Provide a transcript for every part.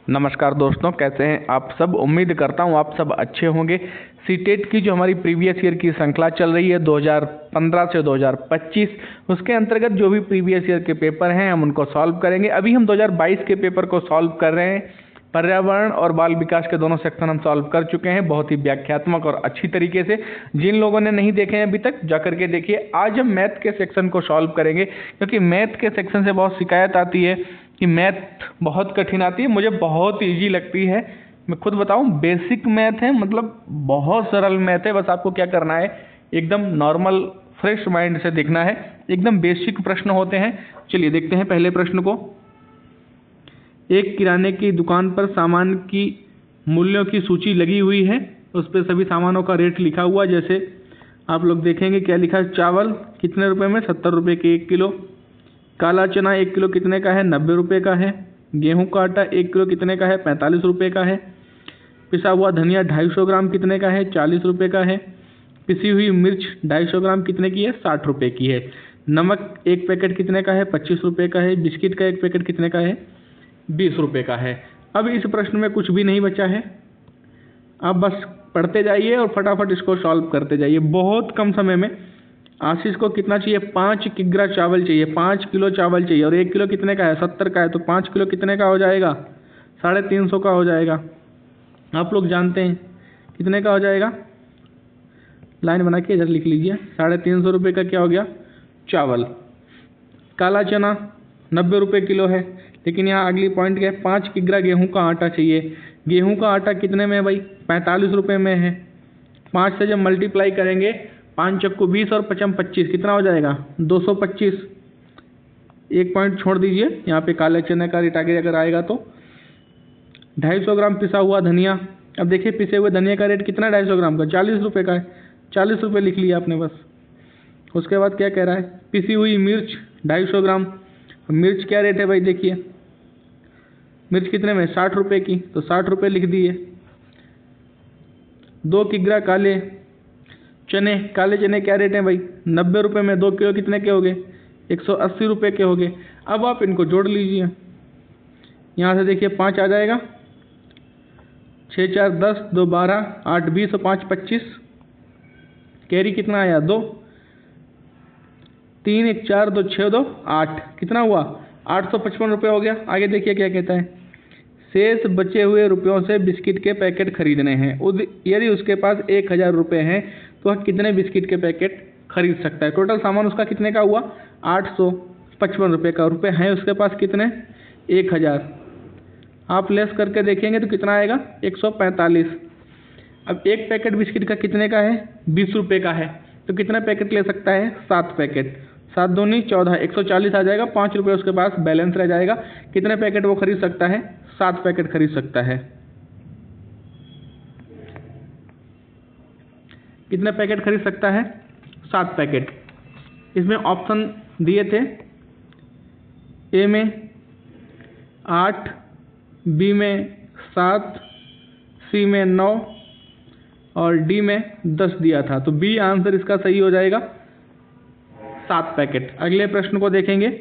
नमस्कार दोस्तों, कैसे हैं आप सब। उम्मीद करता हूं आप सब अच्छे होंगे। सीटेट की जो हमारी प्रीवियस ईयर की श्रृंखला चल रही है 2015 से 2025, उसके अंतर्गत जो भी प्रीवियस ईयर के पेपर हैं हम उनको सॉल्व करेंगे। अभी हम 2022 के पेपर को सॉल्व कर रहे हैं। पर्यावरण और बाल विकास के दोनों सेक्शन हम सॉल्व कर चुके हैं बहुत ही व्याख्यात्मक और अच्छी तरीके से। जिन लोगों ने नहीं देखे हैं अभी तक जाकर के देखिए। आज हम मैथ के सेक्शन को सॉल्व करेंगे, क्योंकि मैथ के सेक्शन से बहुत शिकायत आती है कि मैथ बहुत कठिन आती है। मुझे बहुत ईजी लगती है, मैं खुद बताऊं, बेसिक मैथ है, मतलब बहुत सरल मैथ है। बस आपको क्या करना है, एकदम नॉर्मल फ्रेश माइंड से देखना है। एकदम बेसिक प्रश्न होते हैं। चलिए देखते हैं पहले प्रश्न को। एक किराने की दुकान पर सामान की मूल्यों की सूची लगी हुई है, उस पर सभी सामानों का रेट लिखा हुआ। जैसे आप लोग देखेंगे क्या लिखा है, चावल कितने रुपए में, 70 रुपये के 1 किलो। काला चना 1 किलो कितने का है, 90 रुपये का है। गेहूं का आटा 1 किलो कितने का है, 45 रुपये का है। पिसा हुआ धनिया 250 ग्राम कितने का है, 40 रुपये का है। पिसी हुई मिर्च 250 ग्राम कितने की है, 60 रुपये की है। नमक 1 पैकेट कितने का है, 25 रुपये का है। बिस्किट का 1 पैकेट कितने का है, 20 रुपये का है। अब इस प्रश्न में कुछ भी नहीं बचा है, आप बस पढ़ते जाइए और फटाफट इसको सॉल्व करते जाइए बहुत कम समय में। आशीष को कितना चाहिए, 5 किग्रा चावल चाहिए, 5 किलो चावल चाहिए। और 1 किलो कितने का है, 70 का है, तो 5 किलो कितने का हो जाएगा, 350 का हो जाएगा। आप लोग जानते हैं कितने का हो जाएगा, लाइन बना के इधर लिख लीजिए। 350 रुपये का क्या हो गया, चावल। काला चना 90 रुपये किलो है, लेकिन यहाँ अगली पॉइंट क्या है, 5 किग्रा गेहूं का आटा चाहिए। गेहूं का आटा कितने में है भाई, 45 रुपये में है। 5 से जब मल्टीप्लाई करेंगे, 5 चक्कू 20 और 5 25 कितना हो जाएगा, 225। एक पॉइंट छोड़ दीजिए, यहाँ पे काले चने का रेट आगे अगर आएगा तो 250 ग्राम पिसा हुआ धनिया। अब देखिए पिसे हुए धनिया का रेट कितना, 250 ग्राम का 40 रुपये का है, 40 रुपये लिख लिया आपने बस। उसके बाद क्या कह रहा है, पिसी हुई मिर्च 250 ग्राम। मिर्च क्या रेट है भाई, देखिए मिर्च कितने में, 60 रुपये की, तो 60 रुपये लिख दिए। 2 किग्रा काले चने, काले चने क्या रेट है भाई, 90 रुपये में 2 किलो कितने के हो गए, 180 रुपये के हो गए। अब आप इनको जोड़ लीजिए, यहाँ से देखिए 5 आ जाएगा, 6 4 10, 2 12, 8 20 और 5 25। कैरी कितना आया, 2, 3 1 4 2 6 2 8, कितना हुआ, 855 रुपये हो गया। आगे देखिए क्या कहता है, शेष बचे हुए रुपयों से बिस्किट के पैकेट खरीदने हैं। यदि उसके पास 1000 रुपये हैं तो वह कितने बिस्किट के पैकेट खरीद सकता है। टोटल सामान उसका कितने का हुआ, 855 रुपये का। रुपये हैं उसके पास कितने, 1000। आप लेस करके देखेंगे तो कितना आएगा, 145। अब एक पैकेट बिस्किट का कितने का है, 20 रुपये का है, तो कितने पैकेट ले सकता है, 7 पैकेट। 7 दूनी 14, 140 आ जाएगा। 5 रुपये उसके पास बैलेंस रह जाएगा। कितने पैकेट वो खरीद सकता है, 7 पैकेट खरीद सकता है। कितने पैकेट खरीद सकता है, 7 पैकेट। इसमें ऑप्शन दिए थे, ए में 8, बी में 7, सी में 9 और डी में 10 दिया था। तो बी आंसर इसका सही हो जाएगा, 7 पैकेट। अगले प्रश्न को देखेंगे।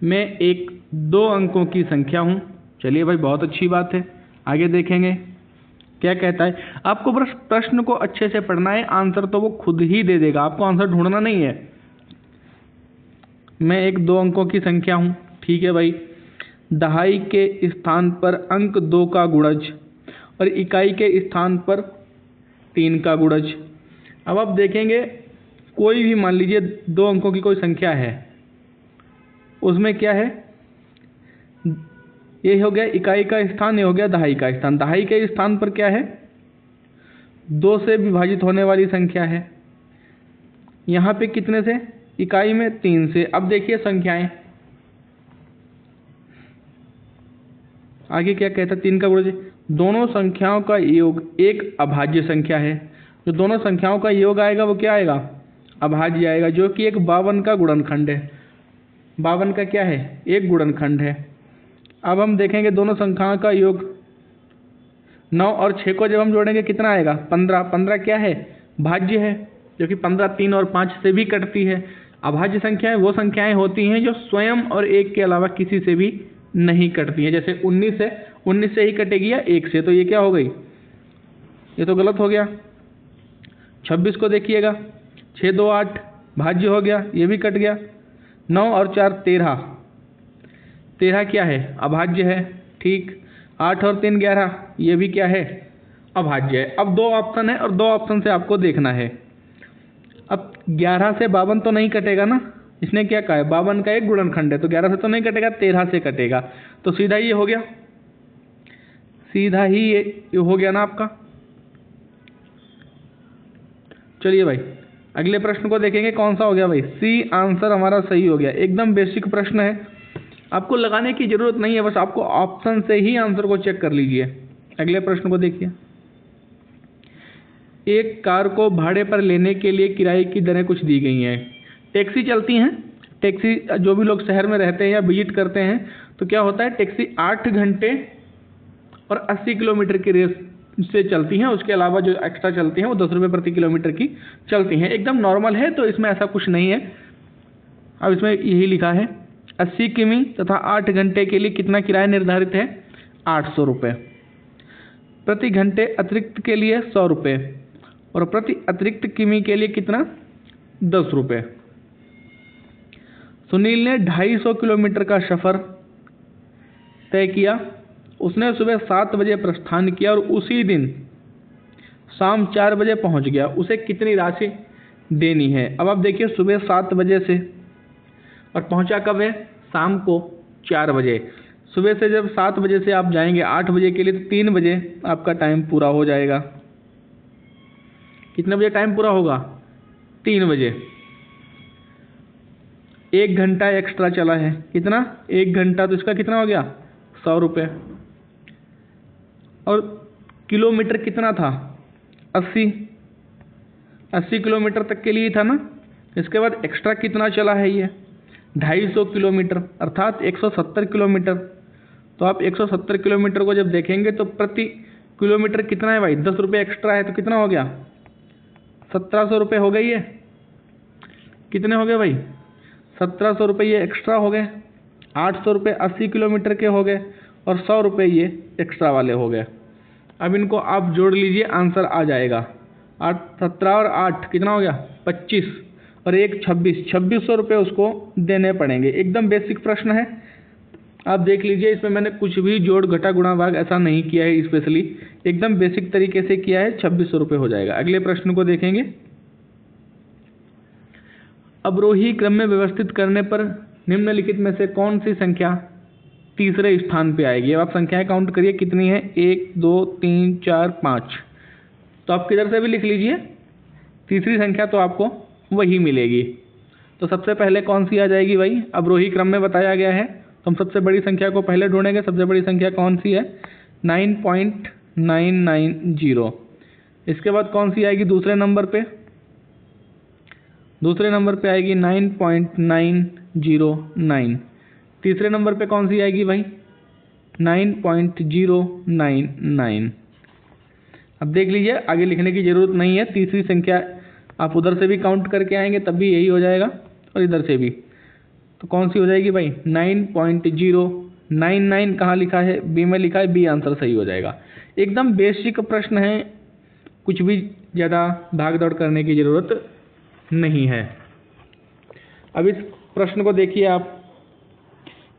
मैं एक 2 अंकों की संख्या हूं। चलिए भाई बहुत अच्छी बात है, आगे देखेंगे क्या कहता है। आपको बस प्रश्न को अच्छे से पढ़ना है, आंसर तो वो खुद ही दे देगा, आपको आंसर ढूंढना नहीं है। मैं एक 2 अंकों की संख्या हूं, ठीक है भाई। दहाई के स्थान पर अंक 2 का गुणज और इकाई के स्थान पर 3 का गुणज। अब आप देखेंगे कोई भी मान लीजिए 2 अंकों की कोई संख्या है, उसमें क्या है, ये हो गया इकाई का स्थान, ये हो गया दहाई का स्थान। दहाई के स्थान पर क्या है, 2 से विभाजित होने वाली संख्या है। यहाँ पे कितने से, इकाई में 3 से। अब देखिए संख्याएं, आगे क्या कहता है, 3 का गुणज। दोनों संख्याओं का योग एक अभाज्य संख्या है। जो दोनों संख्याओं का योग आएगा वो क्या आएगा, अभाज्य आएगा, जो कि एक 52 का गुणनखंड है। 52 का क्या है, एक गुणनखंड है। अब हम देखेंगे दोनों संख्याओं का योग, 9 और 6 को जब हम जोड़ेंगे कितना आएगा, 15। 15 क्या है, भाज्य है, जो कि 15 3 और 5 से भी कटती है। अभाज्य संख्याएं वो संख्याएं होती हैं जो स्वयं और एक के अलावा किसी से भी नहीं कटती हैं। जैसे 19 है, 19 से ही कटेगी या 1 से, तो ये क्या हो गई, ये तो गलत हो गया। 26 को देखिएगा, 6 2 8 भाज्य हो गया, ये भी कट गया। 9 और 4 13, 13 क्या है, अभाज्य है, ठीक। 8 और 3 11, ये भी क्या है, अभाज्य है। अब 2 ऑप्शन है और 2 ऑप्शन से आपको देखना है। अब 11 से 52 तो नहीं कटेगा ना, इसने क्या कहा है, 52 का एक गुणनखंड है, तो 11 से तो नहीं कटेगा, 13 से कटेगा, तो सीधा ये हो गया, सीधा ही ये हो गया ना आपका। चलिए भाई अगले प्रश्न को देखेंगे, कौन सा हो गया भाई, सी आंसर हमारा सही हो गया। एकदम बेसिक प्रश्न है, आपको लगाने की जरूरत नहीं है, बस आपको ऑप्शन से ही आंसर को चेक कर लीजिए। अगले प्रश्न को देखिए, एक कार को भाड़े पर लेने के लिए किराए की दरें कुछ दी गई हैं। टैक्सी चलती हैं, टैक्सी जो भी लोग शहर में रहते हैं या विजिट करते हैं, तो क्या होता है, टैक्सी 8 घंटे और 80 किलोमीटर की रेस से चलती हैं। उसके अलावा जो एक्स्ट्रा चलती हैं वो 10 रुपये प्रति किलोमीटर की चलती हैं। एकदम नॉर्मल है, तो इसमें ऐसा कुछ नहीं है। अब इसमें यही लिखा है 80 किमी तथा 8 घंटे के लिए कितना किराया निर्धारित है, 800 रुपये। प्रति घंटे अतिरिक्त के लिए 100 रुपये और प्रति अतिरिक्त किमी के लिए कितना, 10 रुपये। सुनील ने 250 किलोमीटर का सफ़र तय किया। उसने सुबह 7 बजे प्रस्थान किया और उसी दिन शाम 4 बजे पहुंच गया। उसे कितनी राशि देनी है। अब आप देखिए, सुबह 7 बजे से और पहुंचा कब है, शाम को 4 बजे। सुबह से जब 7 बजे से आप जाएंगे 8 बजे के लिए, तो 3 बजे आपका टाइम पूरा हो जाएगा। कितने बजे टाइम पूरा होगा, 3 बजे। 1 घंटा एक्स्ट्रा चला है, कितना, 1 घंटा, तो इसका कितना हो गया, 100 रुपये। और किलोमीटर कितना था, 80 किलोमीटर तक के लिए था ना। इसके बाद एक्स्ट्रा कितना चला है, ये 250 किलोमीटर अर्थात 170 किलोमीटर। तो आप 170 किलोमीटर को जब देखेंगे तो प्रति किलोमीटर कितना है भाई, 10 रुपये एक्स्ट्रा है, तो कितना हो गया, 1700 रुपये हो गई है। कितने हो गए भाई, 1700 रुपये ये एक्स्ट्रा हो गए। 800 रुपये 80 किलोमीटर के हो गए और 100 रुपये ये एक्स्ट्रा वाले हो गए। अब इनको आप जोड़ लीजिए, आंसर आ जाएगा। 8 17 और 8 कितना हो गया, 25 और 1 26, 2600 रुपये उसको देने पड़ेंगे। एकदम बेसिक प्रश्न है, आप देख लीजिए। इसमें मैंने कुछ भी जोड़ घटा गुणा भाग ऐसा नहीं किया है स्पेशली, एकदम बेसिक तरीके से किया है। 2600 रुपये हो जाएगा। अगले प्रश्न को देखेंगे, अवरोही क्रम में व्यवस्थित करने पर निम्नलिखित में से कौन सी संख्या तीसरे स्थान पे आएगी। अब आप संख्याएं काउंट करिए कितनी है, 1 2 3 4 5। तो आप किधर से भी लिख लीजिए, तीसरी संख्या तो आपको वही मिलेगी। तो सबसे पहले कौन सी आ जाएगी भाई, अवरोही क्रम में बताया गया है, तो हम सबसे बड़ी संख्या को पहले ढूंढेंगे। सबसे बड़ी संख्या कौन सी है, 9.990। इसके बाद कौन सी आएगी दूसरे नंबर पे, दूसरे नंबर पे आएगी 9.909। तीसरे नंबर पे कौन सी आएगी भाई, 9.099। अब देख लीजिए, आगे लिखने की ज़रूरत नहीं है। तीसरी संख्या आप उधर से भी काउंट करके आएंगे तब भी यही हो जाएगा, और इधर से भी। तो कौन सी हो जाएगी भाई, 9.099। कहाँ लिखा है, बी में लिखा है, बी आंसर सही हो जाएगा। एकदम बेसिक प्रश्न है, कुछ भी ज़्यादा भाग दौड़ करने की ज़रूरत नहीं है। अब इस प्रश्न को देखिए आप,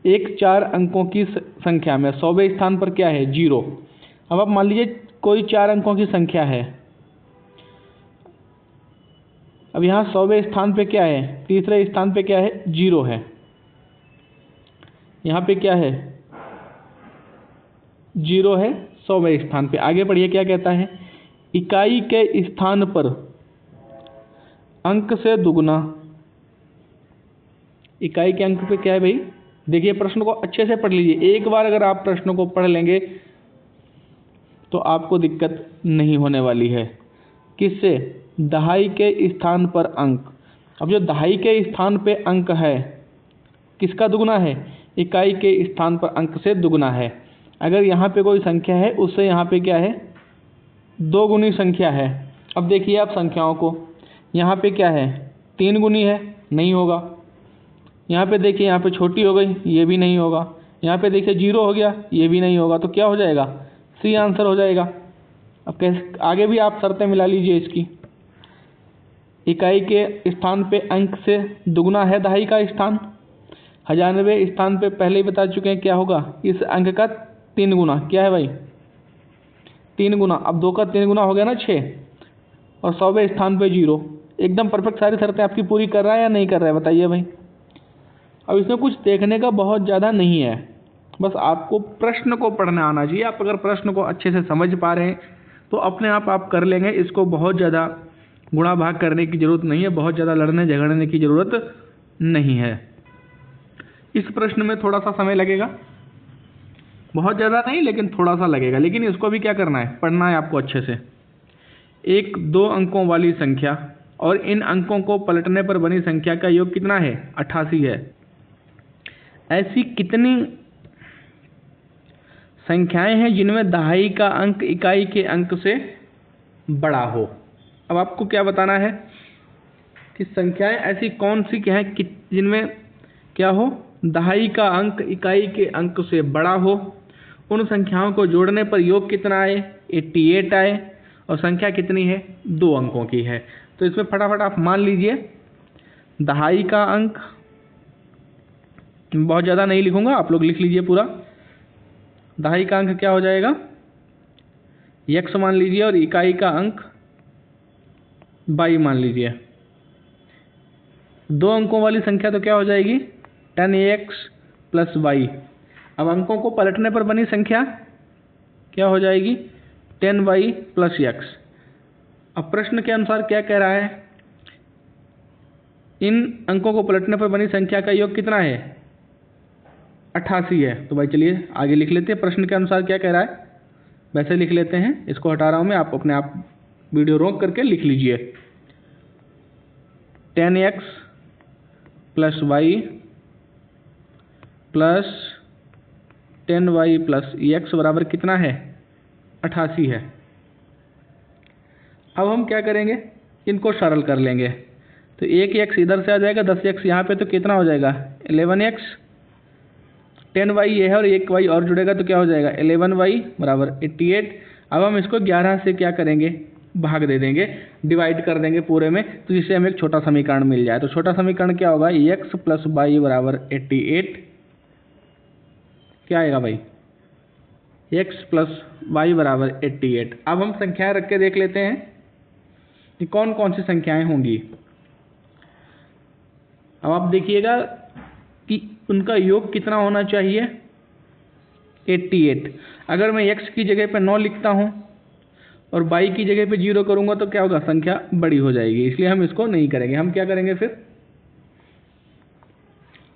एक 4 अंकों की संख्या में 100वें स्थान पर क्या है, 0। अब आप मान लीजिए कोई 4 अंकों की संख्या है। अब यहाँ 100वें स्थान पे क्या है, तीसरे स्थान पे क्या है, 0 है। यहाँ पे क्या है, 0 है 100वें स्थान पे। आगे पढ़िए क्या कहता है, इकाई के स्थान पर अंक से दुगुना। इकाई के अंक पे क्या है भाई, देखिए प्रश्न को अच्छे से पढ़ लीजिए। एक बार अगर आप प्रश्न को पढ़ लेंगे तो आपको दिक्कत नहीं होने वाली है। किससे, दहाई के स्थान पर अंक। अब जो दहाई के स्थान पे अंक है किसका दुगुना है, इकाई के स्थान पर अंक से दुगुना है। अगर यहाँ पे कोई संख्या है उससे यहाँ पे क्या है, 2 गुनी संख्या है। अब देखिए आप संख्याओं को, यहाँ पे क्या है, 3 गुनी है, नहीं होगा। यहाँ पे देखिए, यहाँ पे छोटी हो गई, ये भी नहीं होगा। यहाँ पे देखिए 0 हो गया, ये भी नहीं होगा, तो क्या हो जाएगा, सी आंसर हो जाएगा। अब कैसे आगे भी आप शर्तें मिला लीजिए इसकी। इकाई के स्थान पे अंक से दुगुना है दहाई का स्थान, 99 स्थान पे पहले ही बता चुके हैं क्या होगा, इस अंक का 3 गुना। क्या है भाई, 3 गुना। अब 2 का 3 गुना हो गया ना 6, और 100वें स्थान पे 0। एकदम परफेक्ट सारी शर्तें आपकी पूरी कर रहा है या नहीं कर रहा है, बताइए भाई। अब इसमें कुछ देखने का बहुत ज़्यादा नहीं है, बस आपको प्रश्न को पढ़ना आना चाहिए। आप अगर प्रश्न को अच्छे से समझ पा रहे हैं तो अपने आप कर लेंगे। इसको बहुत ज़्यादा गुणा भाग करने की ज़रूरत नहीं है, बहुत ज़्यादा लड़ने झगड़ने की ज़रूरत नहीं है। इस प्रश्न में थोड़ा सा समय लगेगा, बहुत ज़्यादा नहीं लेकिन थोड़ा सा लगेगा, लेकिन इसको भी क्या करना है, पढ़ना है आपको अच्छे से। एक 2 अंकों वाली संख्या और इन अंकों को पलटने पर बनी संख्या का योग कितना है, 88 है। ऐसी कितनी संख्याएं हैं जिनमें दहाई का अंक इकाई के अंक से बड़ा हो। अब आपको क्या बताना है कि संख्याएं ऐसी कौन सी क्या हैं जिनमें क्या हो, दहाई का अंक इकाई के अंक से बड़ा हो। उन संख्याओं को जोड़ने पर योग कितना आए, 88 आए, और संख्या कितनी है, 2 अंकों की है। तो इसमें फटाफट आप मान लीजिए, दहाई का अंक, बहुत ज़्यादा नहीं लिखूंगा, आप लोग लिख लीजिए पूरा। दहाई का अंक क्या हो जाएगा, x मान लीजिए, और इकाई का अंक y मान लीजिए। 2 अंकों वाली संख्या तो क्या हो जाएगी, 10x + y। अब अंकों को पलटने पर बनी संख्या क्या हो जाएगी, 10y + x। अब प्रश्न के अनुसार क्या कह रहा है, इन अंकों को पलटने पर बनी संख्या का योग कितना है, 88 है। तो भाई चलिए आगे लिख लेते हैं, प्रश्न के अनुसार क्या कह रहा है वैसे लिख लेते हैं। इसको हटा रहा हूं मैं, आप अपने आप वीडियो रोक करके लिख लीजिए। 10x + y + 10y + x बराबर कितना है, 88 है। अब हम क्या करेंगे, इनको सरल कर लेंगे। तो एक x इधर से आ जाएगा, 10x यहाँ पे, तो कितना हो जाएगा, 11x। 10y ये है और एक y और जुड़ेगा तो क्या हो जाएगा, 11y = 88। अब हम इसको 11 से क्या करेंगे, भाग दे देंगे, डिवाइड कर देंगे पूरे में, तो जिससे हमें एक छोटा समीकरण मिल जाए। तो छोटा समीकरण क्या होगा, x + y = 88। क्या आएगा भाई, x + y = 88। अब हम संख्याएं रख के देख लेते हैं कि कौन कौन सी संख्याएं होंगी। अब आप देखिएगा कि उनका योग कितना होना चाहिए, 88। अगर मैं x की जगह पे 9 लिखता हूँ और y की जगह पे 0 करूँगा तो क्या होगा, संख्या बड़ी हो जाएगी, इसलिए हम इसको नहीं करेंगे। हम क्या करेंगे, फिर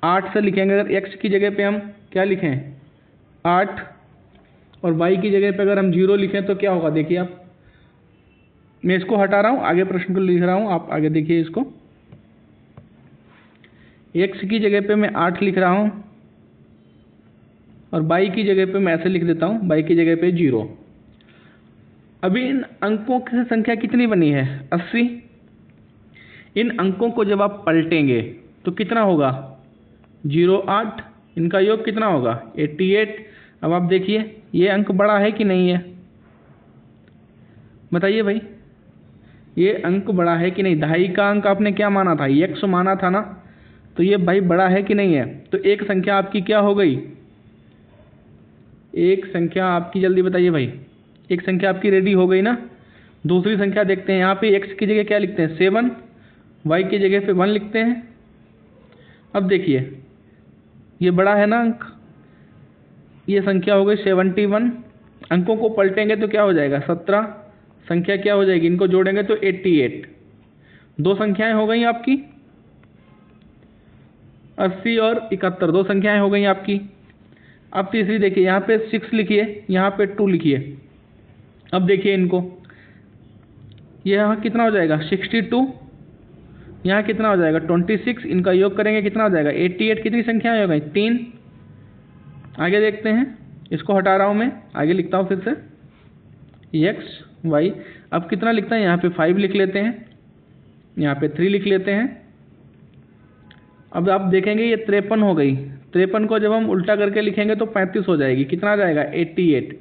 8 से लिखेंगे। अगर x की जगह पे हम क्या लिखें, 8, और y की जगह पे अगर हम 0 लिखें तो क्या होगा, देखिए आप, मैं इसको हटा रहा हूँ, आगे प्रश्न को लिख रहा हूँ, आप आगे देखिए इसको। x की जगह पे मैं 8 लिख रहा हूँ और y की जगह पे मैं ऐसे लिख देता हूँ, y की जगह पे 0। अभी इन अंकों की संख्या कितनी बनी है, 80। इन अंकों को जब आप पलटेंगे तो कितना होगा, 08। इनका योग कितना होगा, 88। अब आप देखिए ये अंक बड़ा है कि नहीं है, बताइए भाई, ये अंक बड़ा है कि नहीं। दहाई का अंक आपने क्या माना था, x माना था ना, तो ये भाई बड़ा है कि नहीं है। तो एक संख्या आपकी क्या हो गई, एक संख्या आपकी, जल्दी बताइए भाई, एक संख्या आपकी रेडी हो गई ना। दूसरी संख्या देखते हैं, यहाँ पे x की जगह क्या लिखते हैं, 7, y की जगह पे 1 लिखते हैं। अब देखिए ये बड़ा है ना अंक, ये संख्या हो गई 71। अंकों को पलटेंगे तो क्या हो जाएगा, 17। संख्या क्या हो जाएगी, इनको जोड़ेंगे तो 88। 2 संख्याएं हो गई आपकी, 80 और 71, 2 संख्याएं हो गई आपकी। अब तीसरी देखिए, यहाँ पे 6 लिखिए, यहाँ पे 2 लिखिए। अब देखिए इनको, ये यहाँ कितना हो जाएगा, 62, यहाँ कितना हो जाएगा, 26। इनका योग करेंगे कितना हो जाएगा, 88। कितनी संख्याएं हो गई, 3। आगे देखते हैं, इसको हटा रहा हूँ मैं, आगे लिखता हूँ फिर से, x y। अब कितना लिखता है, यहाँ पे 5 लिख लेते हैं, यहाँ पे 3 लिख लेते हैं। अब आप देखेंगे ये 53 हो गई, 53 को जब हम उल्टा करके लिखेंगे तो 35 हो जाएगी, कितना आ जाएगा 88।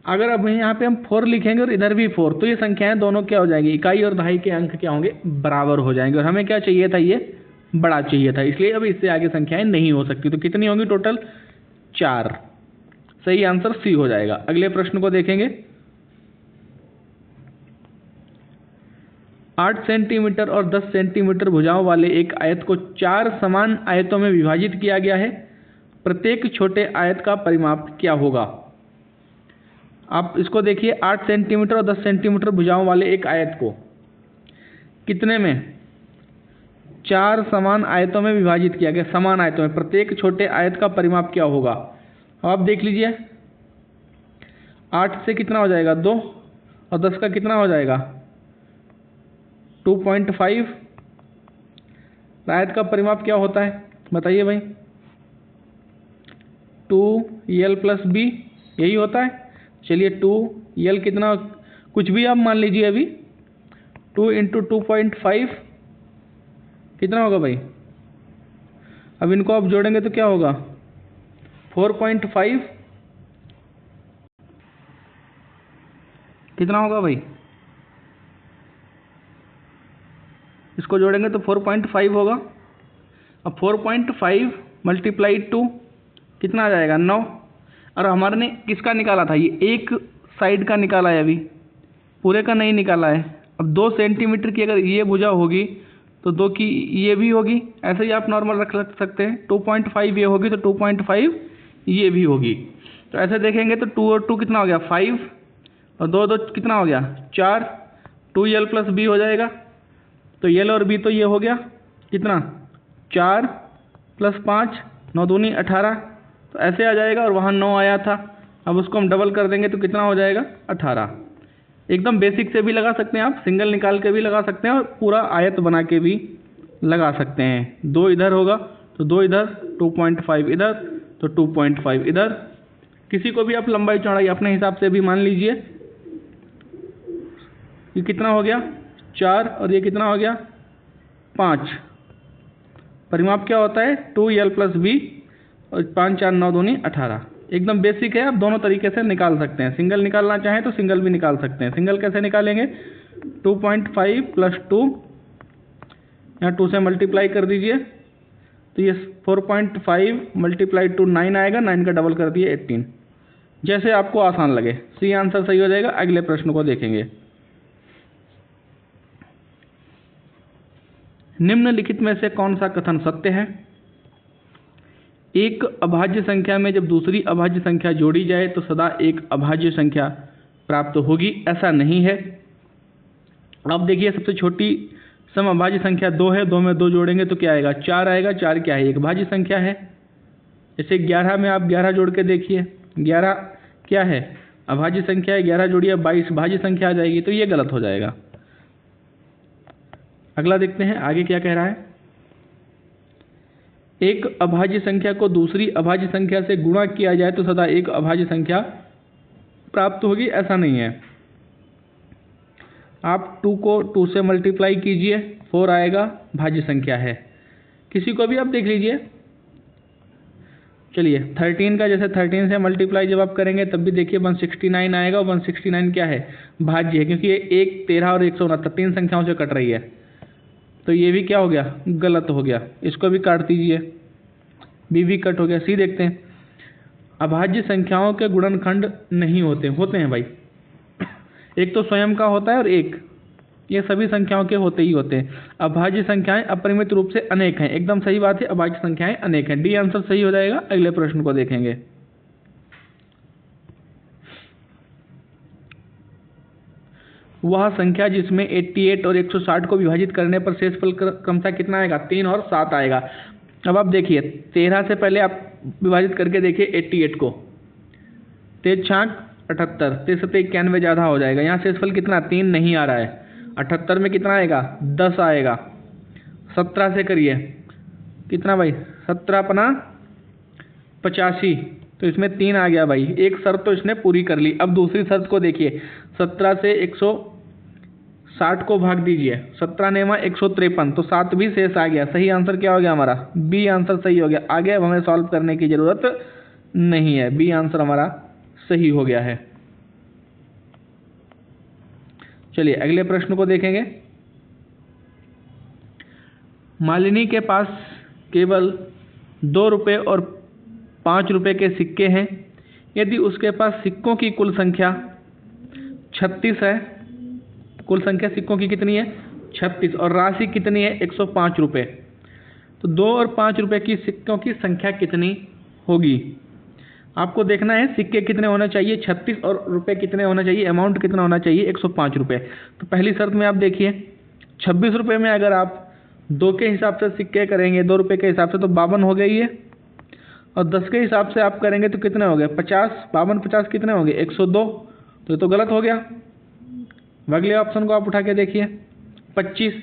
अगर अब यहाँ पे हम 4 लिखेंगे और इधर भी 4, तो ये संख्याएं दोनों क्या हो जाएंगी, इकाई और दहाई के अंक क्या होंगे, बराबर हो जाएंगे। और हमें क्या चाहिए था, ये बड़ा चाहिए था, इसलिए अब इससे आगे संख्याएं नहीं हो सकती। तो कितनी होंगी टोटल, 4। सही आंसर सी हो जाएगा। अगले प्रश्न को देखेंगे। 8 सेंटीमीटर और 10 सेंटीमीटर भुजाओं वाले एक आयत को 4 समान आयतों में विभाजित किया गया है। प्रत्येक छोटे आयत का परिमाप क्या होगा। आप इसको देखिए, 8 सेंटीमीटर और 10 सेंटीमीटर भुजाओं वाले एक आयत को कितने में, 4 समान आयतों में विभाजित किया गया, समान आयतों में। प्रत्येक छोटे आयत का परिमाप क्या होगा। अब आप देख लीजिए, 8 से कितना हो जाएगा 2 और 10 का कितना हो जाएगा 2.5। आयत का परिमाप क्या होता है बताइए भाई, 2l + b यही होता है। चलिए 2l कितना, कुछ भी आप मान लीजिए अभी, 2 × 2.5 कितना होगा भाई। अब इनको आप जोड़ेंगे तो क्या होगा 4.5, कितना होगा भाई, इसको जोड़ेंगे तो 4.5 होगा। अब 4.5 × 2 कितना आ जाएगा 9। और हमारे ने किसका निकाला था, ये एक साइड का निकाला है, अभी पूरे का नहीं निकाला है। अब 2 सेंटीमीटर की अगर ये भुजा होगी तो 2 की ये भी होगी, ऐसे ही आप नॉर्मल रख सकते हैं। 2.5 ये होगी तो 2.5 ये भी होगी। तो ऐसे देखेंगे तो 2 और 2 कितना हो गया 5 और 2 2 कितना हो गया 4, 2l + b हो जाएगा। तो l और b तो ये हो गया कितना 4 + 5 9 दूनी 18, तो ऐसे आ जाएगा। और वहाँ 9 आया था, अब उसको हम डबल कर देंगे तो कितना हो जाएगा 18। एकदम बेसिक से भी लगा सकते हैं आप, सिंगल निकाल के भी लगा सकते हैं और पूरा आयत बना के भी लगा सकते हैं। 2 इधर होगा तो 2 इधर, 2.5 इधर तो 2.5 इधर। किसी को भी आप लंबाई चौड़ाई अपने हिसाब से भी मान लीजिए। ये कितना हो गया 4 और ये कितना हो गया 5। परिमाप क्या होता है 2l + b और 5 4 9 दूनी 18। एकदम बेसिक है, आप दोनों तरीके से निकाल सकते हैं। सिंगल निकालना चाहें तो सिंगल भी निकाल सकते हैं। सिंगल कैसे निकालेंगे, 2.5 + 2, यहाँ 2 से मल्टीप्लाई कर दीजिए तो ये 4.5 × 2 9 आएगा, 9 का डबल कर दिए 18। जैसे आपको आसान लगे। सी आंसर सही हो जाएगा। अगले प्रश्न को देखेंगे। निम्नलिखित में से कौन सा कथन सत्य है। एक अभाज्य संख्या में जब दूसरी अभाज्य संख्या जोड़ी जाए तो सदा एक अभाज्य संख्या प्राप्त होगी, ऐसा नहीं है। अब देखिए, सबसे छोटी समअभाज्य संख्या 2 है, 2 में 2 जोड़ेंगे तो क्या आएगा 4 आएगा। 4 क्या है, एक भाज्य संख्या है। जैसे 11 में आप 11 जोड़ के देखिए, 11 क्या है अभाज्य संख्या है, 11 जोड़िए 22 भाज्य संख्या आ जाएगी, तो ये गलत हो जाएगा। अगला देखते हैं आगे क्या कह रहा है। एक अभाज्य संख्या को दूसरी अभाज्य संख्या से गुणा किया जाए तो सदा एक अभाज्य संख्या प्राप्त होगी, ऐसा नहीं है। आप 2 को 2 से मल्टीप्लाई कीजिए, 4 आएगा, भाज्य संख्या है। किसी को भी आप देख लीजिए, चलिए 13 का जैसे 13 से मल्टीप्लाई जब आप करेंगे तब भी देखिए 169 आएगा। 169 क्या है, भाज्य है, क्योंकि ये 1 13 और 169 3 संख्याओं से कट रही है, तो ये भी क्या हो गया गलत हो गया। इसको भी काट दीजिए, बी भी कट हो गया। सी देखते हैं। अभाज्य संख्याओं के गुणनखंड नहीं होते हैं भाई, एक तो स्वयं का होता है और एक ये सभी संख्याओं के होते ही होते हैं। अभाज्य संख्याएं अपरिमित रूप से अनेक हैं, एकदम सही बात है, अभाज्य संख्याएं अनेक हैं। डी आंसर सही हो जाएगा। अगले प्रश्न को देखेंगे। वह संख्या जिसमें 88 और 160 को विभाजित करने पर शेषफल क्रमशः कितना आएगा 3 और 7 आएगा। अब आप देखिए 13 से पहले आप विभाजित करके देखिए 88 को, 3 छाक 78, 3 7 91 ज़्यादा हो जाएगा। यहाँ शेषफल कितना 3 नहीं आ रहा है। 78 में कितना आएगा 10 आएगा। 17 से करिए कितना भाई 17 × 85, तो इसमें 3 आ गया भाई। एक शर्त तो इसने पूरी कर ली। अब दूसरी शर्त को देखिए, 17 से 60 को भाग दीजिए, 17 नेमा 153, तो 7 भी शेष आ गया। सही आंसर क्या हो गया हमारा? बी आंसर सही हो गया। आगे अब हमें सॉल्व करने की जरूरत नहीं है, बी आंसर हमारा सही हो गया है। चलिए अगले प्रश्न को देखेंगे। मालिनी के पास केवल 2 रुपये और 5 रुपये के सिक्के हैं। यदि उसके पास सिक्कों की कुल संख्या 36 है, कुल संख्या सिक्कों की कितनी है? 36, और राशि कितनी है? 105 रुपये। तो 2 और 5 रुपये की सिक्कों की संख्या कितनी होगी? आपको देखना है सिक्के कितने होने चाहिए, 36, और रुपये कितने होना चाहिए, अमाउंट कितना होना चाहिए, 105 रुपये। तो पहली शर्त में आप देखिए 26 रुपये में अगर आप 2 के हिसाब से सिक्के करेंगे, 2 रुपये के हिसाब से, तो 52 हो गई है। और 10 के हिसाब से आप करेंगे तो कितने हो गए? 50, 52 50 कितने हो गए? 102। तो ये तो गलत हो गया। अगले ऑप्शन को आप उठा के देखिए, 25,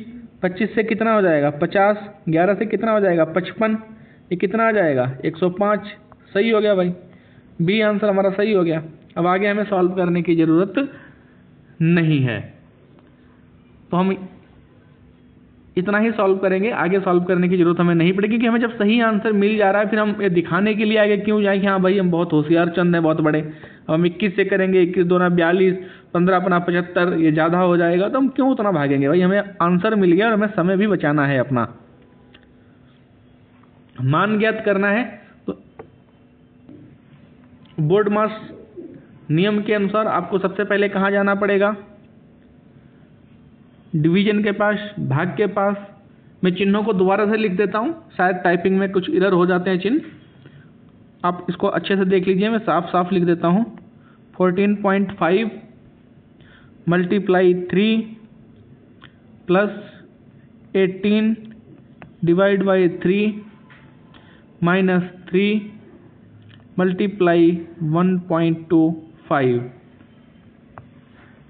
25 से कितना हो जाएगा? 50, 11 से कितना हो जाएगा? 55, ये कितना आ जाएगा? 105। सही हो गया भाई, बी आंसर हमारा सही हो गया। अब आगे हमें सॉल्व करने की ज़रूरत नहीं है, तो हम इतना ही सॉल्व करेंगे, आगे सॉल्व करने की जरूरत हमें नहीं पड़ेगी, क्योंकि हमें जब सही आंसर मिल जा रहा है फिर हम ये दिखाने के लिए आगे क्यों जाए कि हाँ भाई हम बहुत होशियार चंद हैं, बहुत बड़े। अब हम 21 से करेंगे, 21 दूना 42, 15 अपना 75, ये ज़्यादा हो जाएगा, तो हम क्यों उतना भागेंगे भाई। हमें आंसर मिल गया और हमें समय भी बचाना है अपना। मान ज्ञात करना है तो बोर्ड मास नियम के अनुसार आपको सबसे पहले कहाँ जाना पड़ेगा? डिवीजन के पास, भाग के पास। मैं चिन्हों को दोबारा से लिख देता हूँ, शायद टाइपिंग में कुछ एरर हो जाते हैं चिन्ह, आप इसको अच्छे से देख लीजिए। मैं साफ साफ लिख देता हूँ, 14.5 multiply 3 plus 18 divide by 3 minus 3 multiply 1.25।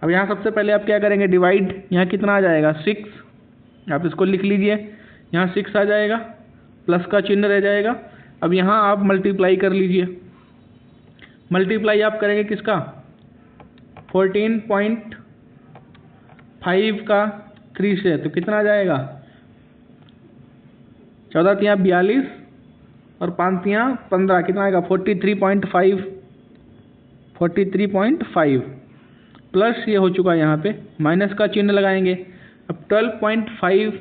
अब यहाँ सबसे पहले आप क्या करेंगे? डिवाइड, यहाँ कितना आ जाएगा? 6। आप इसको लिख लीजिए, यहाँ 6 आ जाएगा, प्लस का चिन्ह रह जाएगा। अब यहाँ आप मल्टीप्लाई कर लीजिए। मल्टीप्लाई आप करेंगे किसका? 14.5 का 3 से, तो कितना आ जाएगा? 14 तियाँ 42 और 5 तियाँ 15, कितना आएगा? 43.5, 43.5 प्लस ये हो चुका है, यहाँ पे माइनस का चिन्ह लगाएंगे। अब 12.5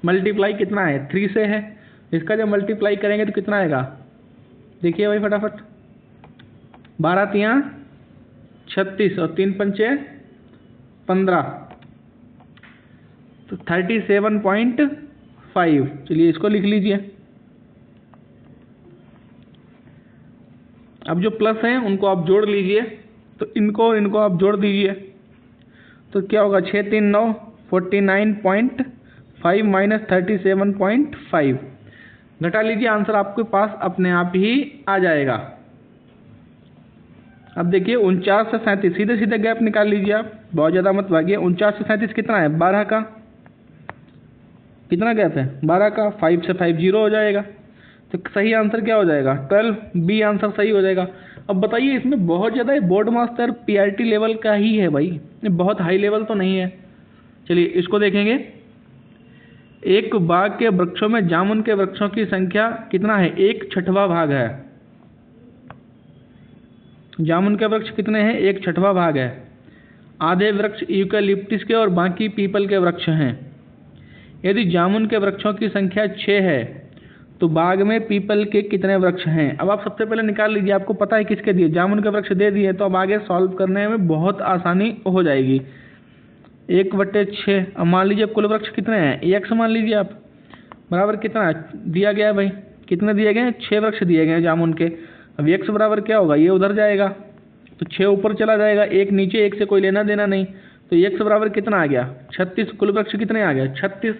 मल्टीप्लाई कितना है? 3 से है, इसका जब मल्टीप्लाई करेंगे तो कितना आएगा? देखिए भाई फटाफट, 12 तियाँ 36 और 3 पंचे 15, तो 37.5। चलिए इसको लिख लीजिए। अब जो प्लस हैं उनको आप जोड़ लीजिए, तो इनको आप जोड़ दीजिए, तो क्या होगा? 6 3 9, 49.5 माइनस 37.5। घटा लीजिए, आंसर आपके पास अपने आप ही आ जाएगा। अब देखिए 49 से 37, सीधे सीधे गैप निकाल लीजिए आप, बहुत ज़्यादा मत भागिए। 49 से 37 कितना है? 12 का। कितना गैप है? 12 का। 5 से 5 0 हो जाएगा, तो सही आंसर क्या हो जाएगा? 12, बी आंसर सही हो जाएगा। अब बताइए, इसमें बहुत ज़्यादा बोर्ड मास्टर पीआरटी लेवल का ही है भाई, ये बहुत हाई लेवल तो नहीं है। चलिए इसको देखेंगे। एक बाग के वृक्षों में जामुन के वृक्षों की संख्या कितना है? 1/6 भाग है। जामुन के वृक्ष कितने हैं? 1/6 भाग है। आधे वृक्ष यूकलिप्टस के और बाकी पीपल के वृक्ष हैं। यदि जामुन के वृक्षों की संख्या 6 है तो बाग में पीपल के कितने वृक्ष हैं? अब आप सबसे पहले निकाल लीजिए, आपको पता है किसके दिए? जामुन के वृक्ष दे दिए, तो अब आगे सॉल्व करने में बहुत आसानी हो जाएगी। 1/6। अब मान लीजिए कुल वृक्ष कितने हैं? x मान लीजिए आप, बराबर कितना दिया गया है भाई? कितने दिए गए हैं? 6 वृक्ष दिए गए हैं जामुन के। अब x बराबर क्या होगा? ये उधर जाएगा तो 6 ऊपर चला जाएगा, 1 नीचे, 1 से कोई लेना देना नहीं, तो x बराबर कितना आ गया? 36। कुल वृक्ष कितने आ गए? 36।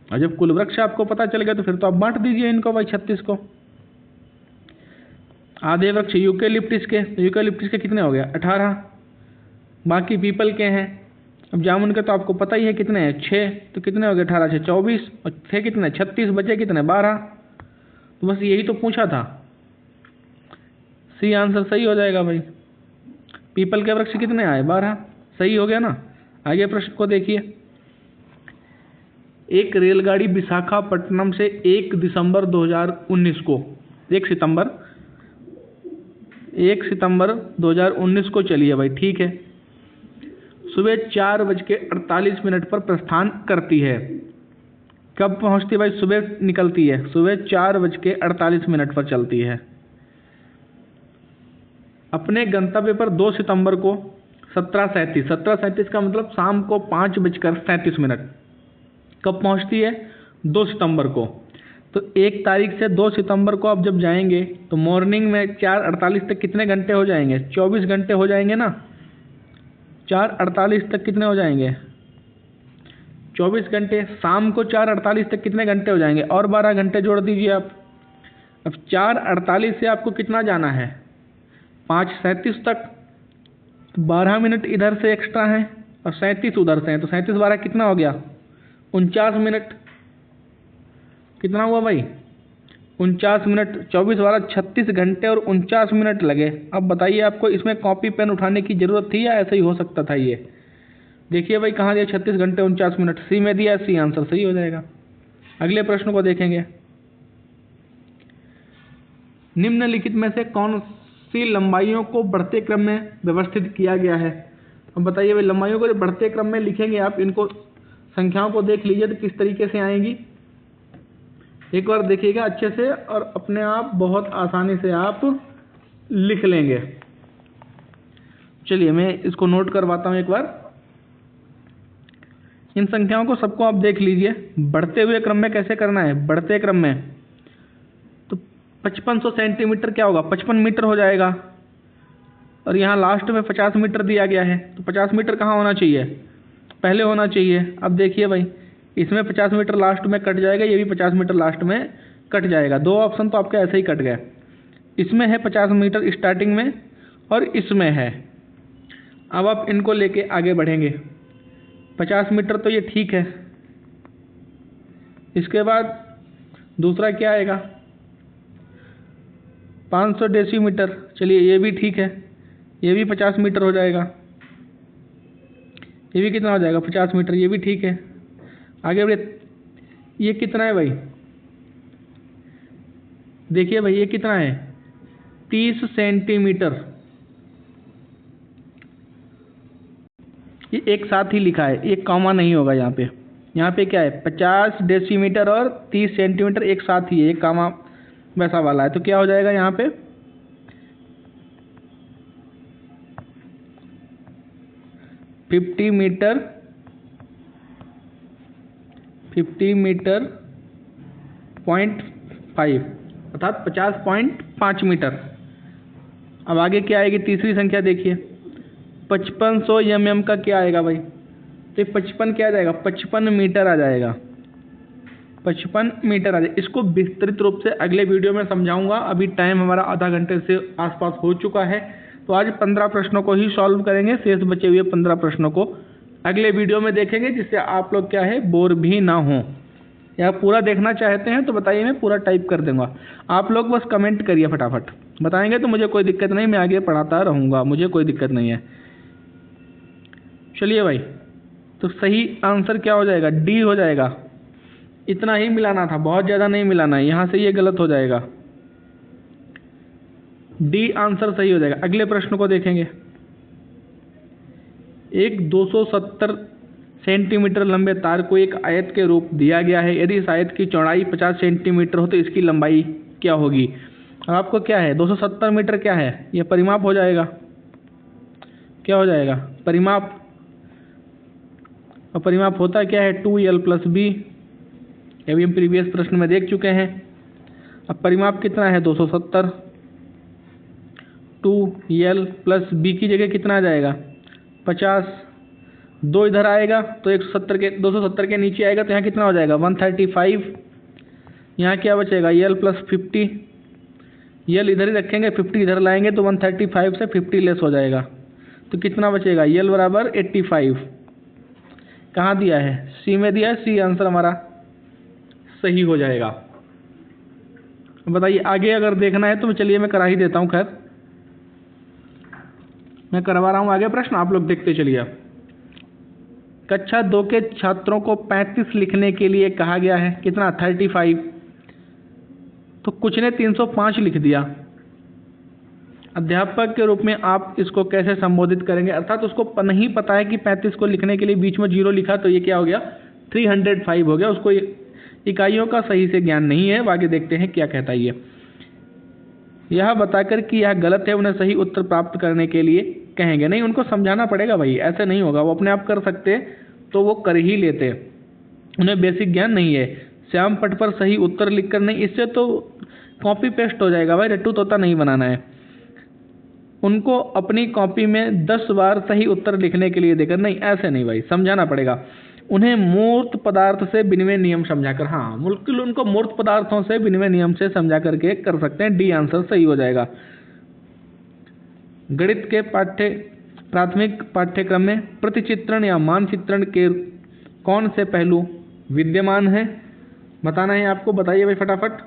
और जब कुल वृक्ष आपको पता चल गया तो फिर तो आप बांट दीजिए इनको भाई 36 को। आधे वृक्ष यूकलिप्टस के, तो यूकलिप्टस के कितने हो गए? 18। बाकी पीपल के हैं। अब जामुन के तो आपको पता ही है कितने हैं? 6, तो कितने हो गए? 18 से 24, और 6 कितने? 36, बचे कितने? 12। तो बस यही तो पूछा था, सी आंसर सही हो जाएगा भाई। पीपल के वृक्ष कितने आए? 12। सही हो गया ना। आगे प्रश्न को देखिए। एक रेलगाड़ी विशाखापट्टनम से 1 दिसंबर 2019 को 1 सितंबर 2019 को चली है भाई, ठीक है। सुबह 4:48 पर प्रस्थान करती है। कब पहुंचती है भाई? सुबह निकलती है, सुबह 4:48 पर चलती है। अपने गंतव्य पर 2 सितंबर को 17:37 का मतलब शाम को 5:37। कब पहुंचती है? 2 सितंबर को। तो 1 तारीख से 2 सितंबर को आप जब जाएंगे तो मॉर्निंग में 4:48 तक कितने घंटे हो जाएंगे? 24 घंटे हो जाएंगे ना। 4:48 तक कितने हो जाएंगे? 24 घंटे। शाम को 4:48 तक कितने घंटे हो जाएंगे? और 12 घंटे जोड़ दीजिए आप। अब 4:48 से आपको कितना जाना है? 5:37 तक। 12 मिनट इधर से एक्स्ट्रा है और 37 उधर से है, तो 37 12 कितना हो गया? 49 मिनट। कितना हुआ भाई? 49 मिनट। 24 12 36 घंटे और 49 मिनट लगे। अब बताइए आपको इसमें कॉपी पेन उठाने की ज़रूरत थी या ऐसे ही हो सकता था ये? देखिए भाई कहाँ दिया 36 घंटे 49 मिनट, सी में दिया, सी आंसर सही हो जाएगा। अगले प्रश्न को देखेंगे। निम्नलिखित में से कौन सी लंबाइयों को बढ़ते क्रम में व्यवस्थित किया गया है? अब बताइए भाई, लंबाइयों को बढ़ते क्रम में लिखेंगे आप, इनको संख्याओं को देख लीजिए तो किस तरीके से आएंगी। एक बार देखिएगा अच्छे से और अपने आप बहुत आसानी से आप लिख लेंगे। चलिए मैं इसको नोट करवाता हूँ एक बार। इन संख्याओं को सबको आप देख लीजिए। बढ़ते हुए क्रम में कैसे करना है? बढ़ते क्रम में तो 5500 सेंटीमीटर क्या होगा? 55 मीटर हो जाएगा। और यहाँ लास्ट में 50 मीटर दिया गया है, तो 50 मीटर कहाँ होना चाहिए? पहले होना चाहिए। अब देखिए भाई, इसमें 50 मीटर लास्ट में कट जाएगा, ये भी 50 मीटर लास्ट में कट जाएगा। 2 ऑप्शन तो आपके ऐसे ही कट गए। इसमें है 50 मीटर स्टार्टिंग में और इसमें है। अब आप इनको लेके आगे बढ़ेंगे। 50 मीटर तो ये ठीक है। इसके बाद दूसरा क्या आएगा? 500 डेसीमीटर। चलिए ये भी ठीक है, ये भी 50 मीटर हो जाएगा। ये भी कितना हो जाएगा? 50 मीटर। ये भी ठीक है। आगे बढ़े। ये कितना है भाई? देखिए भाई ये कितना है? 30 सेंटीमीटर। ये एक साथ ही लिखा है, एक कॉमा नहीं होगा यहाँ पे। यहाँ पे क्या है? 50 डेसीमीटर और 30 सेंटीमीटर एक साथ ही है, एक कॉमा वैसा वाला है। तो क्या हो जाएगा यहाँ पे? 50 मीटर 0.5 अर्थात 50.5 मीटर। अब आगे क्या आएगी? तीसरी संख्या देखिए, 5500 mm का क्या आएगा भाई? तो 55 क्या आ जाएगा? 55 मीटर आ जाएगा। 55 मीटर आ जाएगा। इसको विस्तृत रूप से अगले वीडियो में समझाऊंगा। अभी टाइम हमारा आधा घंटे से आसपास हो चुका है, तो आज 15 प्रश्नों को ही सॉल्व करेंगे। शेष बचे हुए 15 प्रश्नों को अगले वीडियो में देखेंगे, जिससे आप लोग क्या है बोर भी ना हो। या पूरा देखना चाहते हैं तो बताइए, मैं पूरा टाइप कर दूंगा। आप लोग बस कमेंट करिए फटाफट, बताएंगे तो मुझे कोई दिक्कत नहीं, मैं आगे पढ़ाता रहूँगा, मुझे कोई दिक्कत नहीं है। चलिए भाई, तो सही आंसर क्या हो जाएगा? डी हो जाएगा। इतना ही मिलाना था, बहुत ज़्यादा नहीं मिलाना है। यहाँ से ये गलत हो जाएगा। डी आंसर सही हो जाएगा। अगले प्रश्न को देखेंगे। एक 270 सेंटीमीटर लंबे तार को एक आयत के रूप दिया गया है। यदि इस आयत की चौड़ाई 50 सेंटीमीटर हो तो इसकी लंबाई क्या होगी? अब आपको क्या है? 270 मीटर क्या है? ये परिमाप हो जाएगा। क्या हो जाएगा? परिमाप। और परिमाप होता क्या है? 2l + b। अभी हम प्रीवियस प्रश्न में देख चुके हैं। अब परिमाप कितना है? 270। 2l + b की जगह कितना आ जाएगा? 50। 2 इधर आएगा तो 270 के नीचे आएगा, तो यहाँ कितना हो जाएगा? 135। यहाँ क्या बचेगा? l + 50। l इधर ही रखेंगे, 50 इधर लाएंगे तो 135 से 50 लेस हो जाएगा, तो कितना बचेगा? l = 85। कहाँ दिया है? सी में दिया है। सी आंसर हमारा सही हो जाएगा। बताइए आगे अगर देखना है तो चलिए मैं करा ही देता हूँ। खैर मैं करवा रहा हूँ आगे प्रश्न, आप लोग देखते चलिए। कक्षा 2 के छात्रों को 35 लिखने के लिए कहा गया है। कितना? 35। तो कुछ ने 305 लिख दिया। अध्यापक के रूप में आप इसको कैसे संबोधित करेंगे? अर्थात उसको नहीं पता है कि 35 को लिखने के लिए बीच में 0 लिखा, तो ये क्या हो गया? 305 हो गया। उसको इकाइयों का सही से ज्ञान नहीं है। आगे देखते हैं क्या कहता है ये। यह बताकर कि यह गलत है, उन्हें सही उत्तर प्राप्त करने के लिए कहेंगे। नहीं, उनको समझाना पड़ेगा भाई, ऐसे नहीं होगा। वो अपने आप कर सकते तो वो कर ही लेते, उन्हें बेसिक ज्ञान नहीं है। श्याम पट पर सही उत्तर लिखकर नहीं, इससे तो कॉपी पेस्ट हो जाएगा भाई, रट्टू तोता नहीं बनाना है। उनको अपनी कॉपी में 10 बार सही उत्तर लिखने के लिए देकर, नहीं ऐसे नहीं भाई, समझाना पड़ेगा। उन्हें मूर्त पदार्थ से विनिमय नियम समझाकर, हाँ बिल्कुल, उनको मूर्त पदार्थों से विनिमय नियम से समझा करके कर सकते हैं। डी आंसर सही हो जाएगा। गणित के प्राथमिक पाठ्यक्रम में प्रतिचित्रण या मानचित्रण के कौन से पहलू विद्यमान है? बताना है आपको, बताइए भाई फटाफट।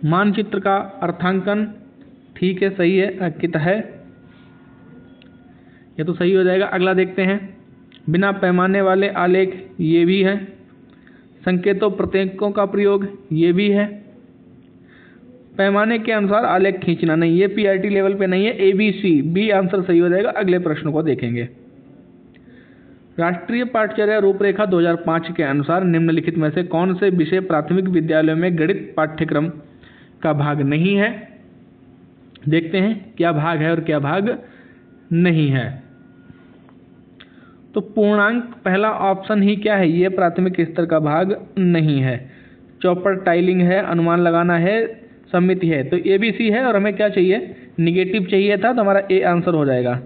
मानचित्र का अर्थांकन, ठीक है, सही है, अंकित है, ये तो सही हो जाएगा। अगला देखते हैं। बिना पैमाने वाले आलेख, ये भी है। संकेतों प्रतीकों का प्रयोग, ये भी है। पैमाने के अनुसार आलेख खींचना, नहीं, ये पीआरटी लेवल पे नहीं है। ABC, बी आंसर सही हो जाएगा। अगले प्रश्न को देखेंगे। राष्ट्रीय पाठ्यचर्या रूपरेखा 2005 के अनुसार निम्नलिखित में से कौन से विषय प्राथमिक विद्यालयों में गणित पाठ्यक्रम का भाग नहीं है? देखते हैं क्या भाग है और क्या भाग नहीं है। तो पूर्णांक पहला ऑप्शन ही क्या है? ये प्राथमिक स्तर का भाग नहीं है। चौपड़ टाइलिंग है, अनुमान लगाना है, समिति है, तो ABC है। और हमें क्या चाहिए? निगेटिव चाहिए था, तो हमारा A आंसर हो जाएगा।